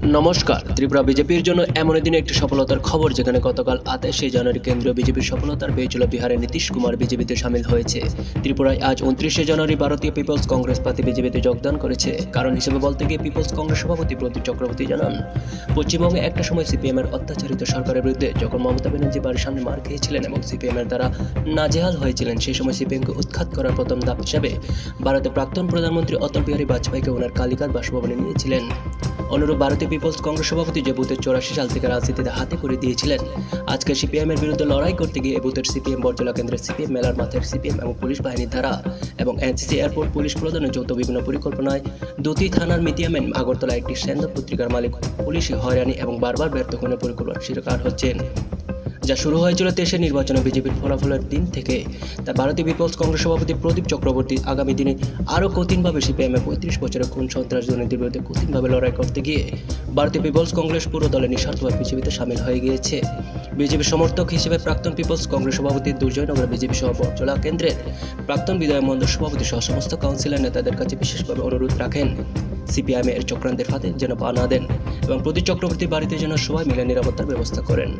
নমস্কার। ত্রিপুরা বিজেপির জন্য এমন দিনে একটি সফলতার খবর, যেখানে গতকাল 28শে জানুয়ারি কেন্দ্রীয় বিজেপির সফলতার পেয়েছিল বিহারের নীতিশ কুমার বিজেপিতে সামিল হয়েছে। ত্রিপুরায় আজ 29শে জানুয়ারি ভারতীয় পিপলস কংগ্রেস পার্টি বিজেপিতে যোগদান করেছে। কারণ হিসেবে বলতে গিয়ে পিপলস কংগ্রেস সভাপতি প্রদীপ চক্রবর্তী জানান, পশ্চিমবঙ্গে একটা সময় সিপিএমের অত্যাচারিত সরকারের বিরুদ্ধে যখন মমতা ব্যানার্জি বাড়ির সামনে মার খেয়েছিলেন এবং সিপিএমের দ্বারা নাজেহাল হয়েছিলেন, সেই সময় সিপিএমকে উৎখাত করার প্রথম ধাপ হিসাবে ভারতের প্রাক্তন প্রধানমন্ত্রী অটল বিহারী বাজপেয়ীকে ওনার কালিকাত বাসভবনে নিয়েছিলেন। অনুরূপ ভারতীয় পিপলস কংগ্রেস সভাপতি যে বুথের 84 সাল থেকে রাজনীতিতে হাতে করে দিয়েছিলেন, আজকে সিপিএমের বিরুদ্ধে লড়াই করতে গিয়ে এই বুথের সিপিএম বরজলা কেন্দ্রের সিপিএম মেলার মাঠের সিপিএম এবং পুলিশ বাহিনীর দ্বারা এবং এনসিসি এয়ারপোর্ট পুলিশ প্রদানের যৌথ বিভিন্ন পরিকল্পনায় দুটি থানার মিডিয়াম্যান আগরতলা একটি সেন্দ্র পত্রিকার মালিক পুলিশে হয়রানি এবং বারবার ব্যর্থ কোনো পরিকল্পনার শিকার হচ্ছেন, যা শুরু হয়েছিল 23 নির্বাচনে বিজেপির ফলাফলের দিন থেকে। তাই ভারতীয় পিপলস কংগ্রেস সভাপতি প্রদীপ চক্রবর্তী আগামী দিনে আরও কঠিনভাবে সিপিএমের 35 বছরের খুন সন্ত্রাস দুর্নীতির বিরুদ্ধে কঠিনভাবে লড়াই করতে গিয়ে ভারতীয় পিপলস কংগ্রেস পুরো দলে নিঃস্বার্থভাবে বিজেপিতে সামিল হয়ে গিয়েছে। বিজেপির সমর্থক হিসেবে প্রাক্তন পিপলস কংগ্রেস সভাপতি দুর্জয়নগর বিজেপি সহ বরজলা কেন্দ্রের প্রাক্তন বিধায়ক মণ্ডল সভাপতি সহ সমস্ত কাউন্সিলর নেতাদের কাছে বিশেষভাবে অনুরোধ রাখেন, সিপিআইএমের চক্রান্তের ফাঁদে যেন পা না দেন এবং প্রদীপ চক্রবর্তীর বাড়িতে যেন সবাই মিলে নিরাপত্তার ব্যবস্থা করেন।